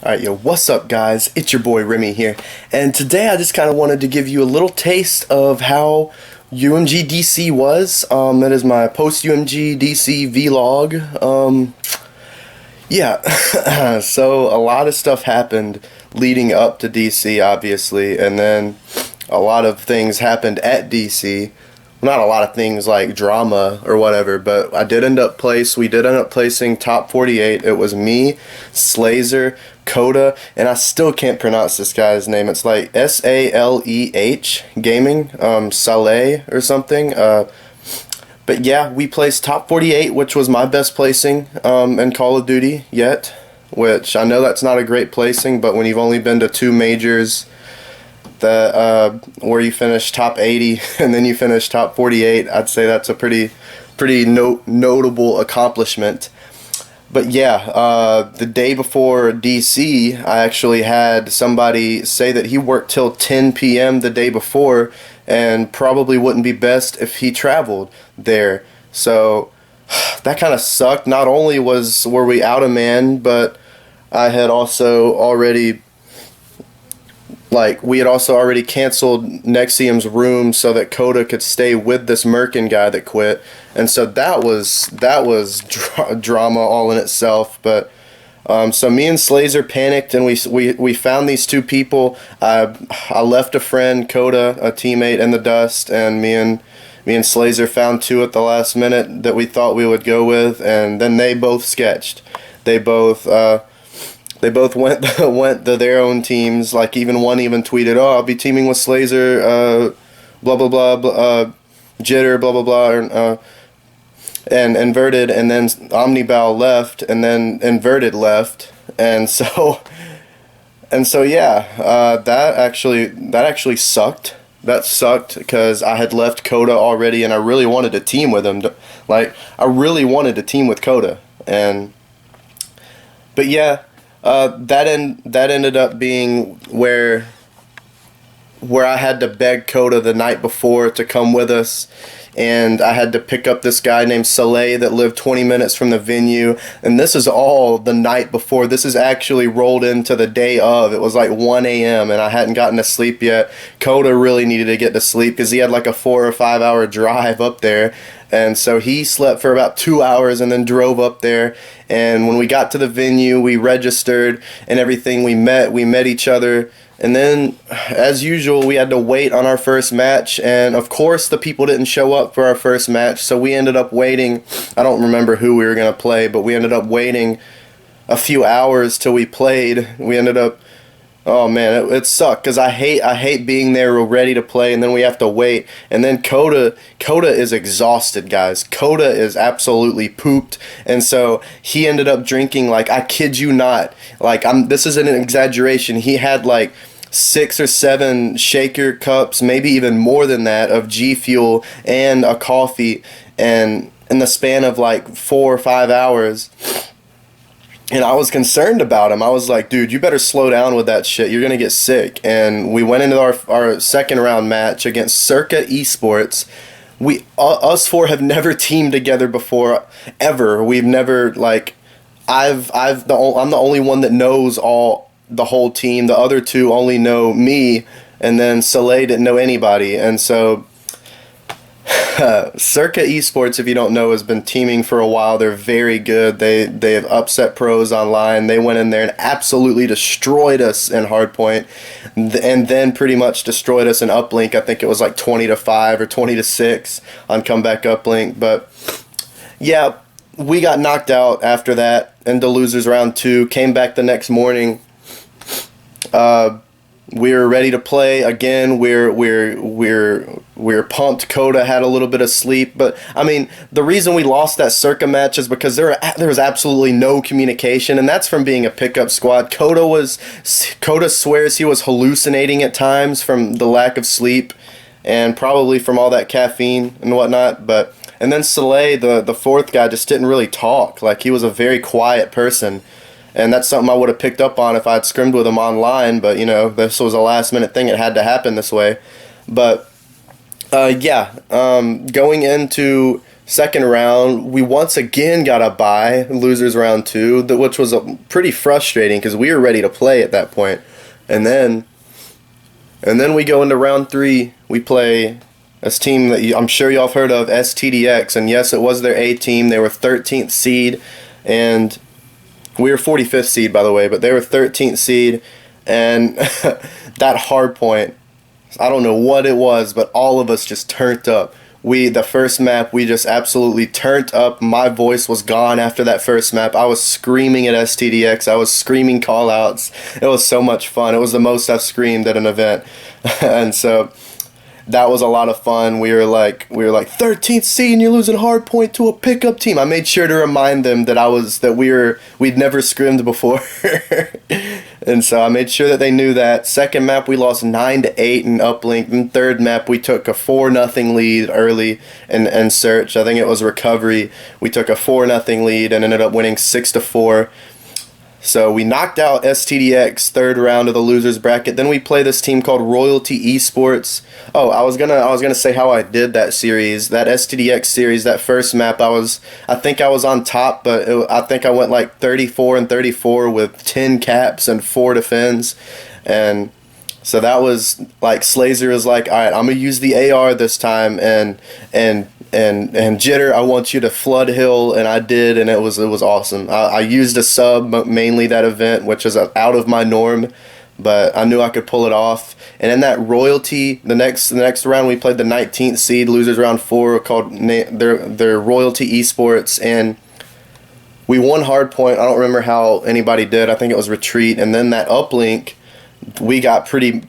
Alright, yo, what's up, guys? It's your boy Remy here, and today I just kind of wanted to give you a little taste of how UMG DC was. That is my post UMG DC vlog. Yeah, so a lot of stuff happened leading up to DC, obviously, and then a lot of things happened at DC. Not a lot of things like drama or whatever, but we did end up placing top 48. It was me, Slazer, Coda, and I still can't pronounce this guy's name. It's like Saleh Gaming, Saleh or something. But yeah, we placed top 48, which was my best placing in Call of Duty yet, which I know that's not a great placing, but when you've only been to 2 majors that where you finish top 80 and then you finish top 48, I'd say that's a pretty notable accomplishment. But yeah, the day before DC, I actually had somebody say that he worked till 10 p.m. the day before and probably wouldn't be best if he traveled there. So that kind of sucked. Not only were we out a man, but I had also already we had also already canceled Nexium's room so that Coda could stay with this Merkin guy that quit, and so that was drama all in itself. But so me and Slazer panicked, and we found these 2 people. I left a friend, Coda, a teammate, in the dust, and me and Slazer found 2 at the last minute that we thought we would go with, and then they both sketched. They both went to their own teams. Like, even one tweeted, "Oh, I'll be teaming with Slazer, blah blah blah, Jitter, blah blah blah," and Inverted, and then Omnibal left, and then Inverted left, and so yeah, that actually sucked. That sucked because I had left Coda already, and I really wanted to team with him. Like, I really wanted to team with Coda, but yeah. That ended up being where I had to beg Coda the night before to come with us, and I had to pick up this guy named Saleh that lived 20 minutes from the venue, and this is all the night before. This is actually rolled into the day of. It was like 1 a.m. and I hadn't gotten to sleep yet. Coda really needed to get to sleep because he had like a 4 or 5 hour drive up there. And so he slept for about 2 hours and then drove up there. And when we got to the venue, we registered and everything. We met each other. And then, as usual, we had to wait on our first match. And of course, the people didn't show up for our first match. So we ended up waiting. I don't remember who we were going to play, but we ended up waiting a few hours till we played. We ended up... Oh man, it sucked because I hate being there ready to play and then we have to wait. And then Coda is exhausted, guys. Coda is absolutely pooped, and so he ended up drinking, like, I kid you not, like, this isn't an exaggeration. He had like 6 or 7 shaker cups, maybe even more than that, of G Fuel and a coffee, and in the span of like 4 or 5 hours. And I was concerned about him. I was like, dude, you better slow down with that shit. You're going to get sick. And we went into our second round match against Circa Esports. Us 4 have never teamed together before, ever. We've never, like, I'm the only one that knows the whole team. The other 2 only know me, and then Saleh didn't know anybody. And so Circa Esports, if you don't know, has been teaming for a while. They're very good. They have upset pros online. They went in there and absolutely destroyed us in Hardpoint, and then pretty much destroyed us in Uplink. I think it was like 20-5 or 20-6 on comeback Uplink. But yeah, we got knocked out after that into losers round 2. Came back the next morning. We were ready to play again. We're pumped. Coda had a little bit of sleep, but I mean, the reason we lost that Circa match is because there was absolutely no communication, and that's from being a pickup squad. Coda swears he was hallucinating at times from the lack of sleep, and probably from all that caffeine and whatnot. And then Saleh, the 4th guy, just didn't really talk. Like, he was a very quiet person. And that's something I would have picked up on if I had scrimmed with him online. But, you know, this was a last-minute thing. It had to happen this way. But, yeah, going into Second round, we once again got a bye, losers round 2, which was pretty frustrating because we were ready to play at that point. And then we go into round 3. We play this team that I'm sure y'all have heard of, STDX. And yes, it was their A team. They were 13th seed, and we were 45th seed, by the way, but they were 13th seed. And that hard point, I don't know what it was, but all of us just turned up. The first map, we just absolutely turned up. My voice was gone after that first map. I was screaming at STDX. I was screaming call-outs. It was so much fun. It was the most I've screamed at an event. And so that was a lot of fun. We were like 13th seed and you're losing hard point to a pickup team. I made sure to remind them that we'd never scrimmed before. And so I made sure that they knew that. Second map, we lost 9-8 in uplink. And third map, we took a 4-0 lead early in search. I think it was recovery. We took a 4-0 lead and ended up winning 6-4. So we knocked out STDX third round of the losers bracket. Then we play this team called Royalty Esports. Oh, I was gonna say how I did that series, that STDX series, that first map. I think I was on top, but I think I went like 34-34 with 10 caps and 4 defends, and so that was like Slazer was like, all right, I'm gonna use the AR this time, and Jitter, I want you to flood hill, and I did, and it was awesome. I used a sub mainly that event, which is out of my norm, but I knew I could pull it off. And in that Royalty, the next round we played the 19th seed, losers round 4, called their Royalty Esports, and we won hardpoint. I don't remember how anybody did. I think it was retreat, and then that uplink, we got pretty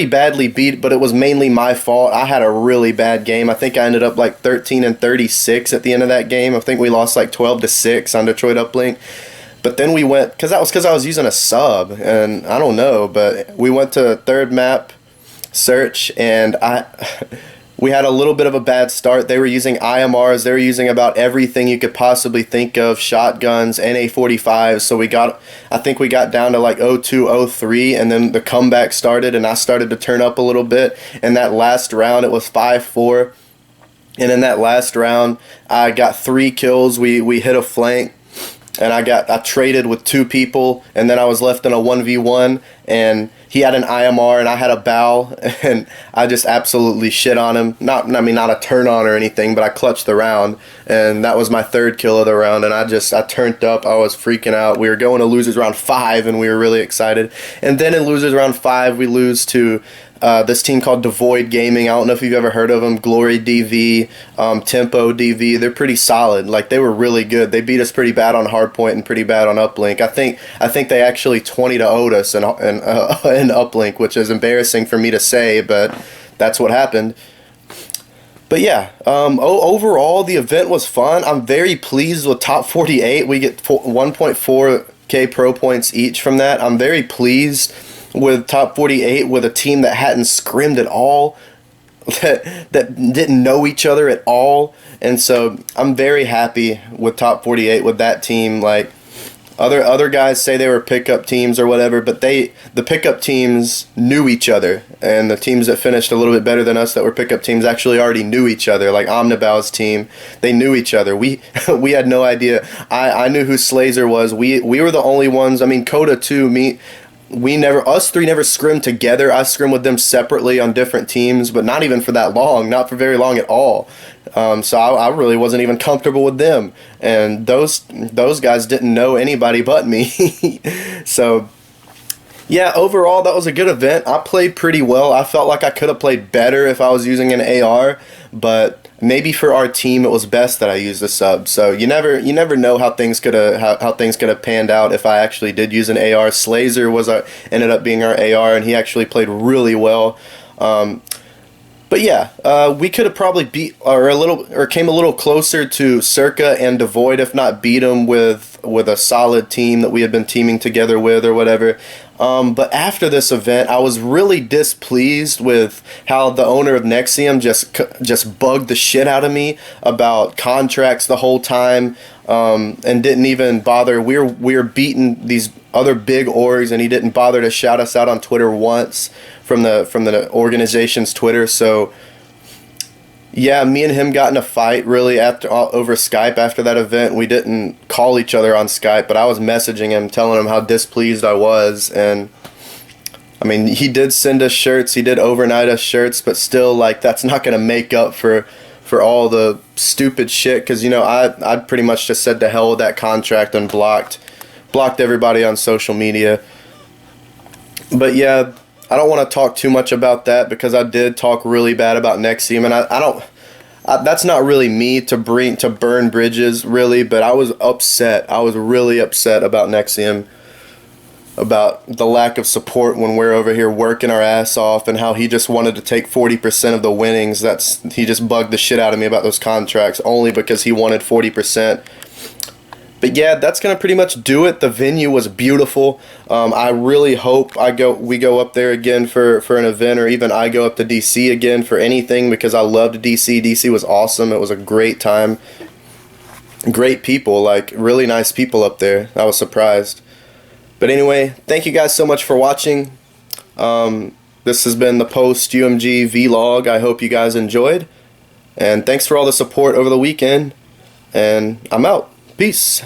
badly beat, but it was mainly my fault. I had a really bad game. I think I ended up like 13-36 at the end of that game. I think we lost like 12-6 on Detroit Uplink. But then we went, because I was using a sub, and I don't know, but we went to third map, search, and we had a little bit of a bad start. They were using IMRs. They were using about everything you could possibly think of, shotguns, NA-45s. So I think we got down to like 0-2, 0-3, and then the comeback started, and I started to turn up a little bit. And that last round, it was 5-4. And in that last round, I got 3 kills. We hit a flank, and I traded with 2 people, and then I was left in a 1v1, and he had an IMR and I had a bow, and I just absolutely shit on him. Not a turn on or anything, but I clutched the round, and that was my 3rd kill of the round, and I turned up. I was freaking out. We were going to losers round 5, and we were really excited. And then in losers round 5, we lose to this team called Devoid Gaming. I don't know if you've ever heard of them. Glory DV, Tempo DV. They're pretty solid. Like, they were really good. They beat us pretty bad on hardpoint and pretty bad on uplink. I think they actually 20-0'd us in uplink, which is embarrassing for me to say, but that's what happened. But yeah, overall the event was fun. I'm very pleased with top 48. We get 1.4k pro points each from that. I'm very pleased with top 48 with a team that hadn't scrimmed at all, that didn't know each other at all. And so I'm very happy with top 48 with that team. Like, other guys say they were pickup teams or whatever, but the pickup teams knew each other, and the teams that finished a little bit better than us that were pickup teams actually already knew each other. Like Omnibow's team, they knew each other. We had no idea. I knew who Slazer was. We were the only ones. I mean, Coda too. Us three never scrimmed together. I scrimmed with them separately on different teams, but not even for that long, not for very long at all. So I really wasn't even comfortable with them, and those guys didn't know anybody but me. So yeah, overall that was a good event. I played pretty well. I felt like I could have played better if I was using an AR, but maybe for our team it was best that I used a sub. So you never know how things could have panned out if I actually did use an AR. Slazer ended up being our AR, and he actually played really well. But yeah, we could have probably beat or came a little closer to Circa and Devoid, if not beat them with a solid team that we had been teaming together with or whatever. But after this event, I was really displeased with how the owner of Nexium just bugged the shit out of me about contracts the whole time, and didn't even bother. We were beating these other big orgs, and he didn't bother to shout us out on Twitter once from the organization's Twitter. So Yeah, me and him got in a fight really after over Skype after that event. We didn't call each other on Skype, but I was messaging him telling him how displeased I was. And I mean, he did send us shirts, he did overnight us shirts, but still, like, that's not gonna make up for all the stupid shit. Because, you know, I pretty much just said to hell with that contract and blocked everybody on social media. But yeah, I don't want to talk too much about that because I did talk really bad about Nexium, and I don't. That's not really me to burn bridges, really. But I was upset. I was really upset about Nexium, about the lack of support when we're over here working our ass off, and how he just wanted to take 40% of the winnings. He just bugged the shit out of me about those contracts only because he wanted 40%. But yeah, that's gonna pretty much do it. The venue was beautiful. I really hope we go up there again for an event, or even I go up to DC again for anything, because I loved DC. DC was awesome. It was a great time. Great people, like really nice people up there. I was surprised. But anyway, thank you guys so much for watching. This has been the post UMG vlog. I hope you guys enjoyed, and thanks for all the support over the weekend. And I'm out. Peace.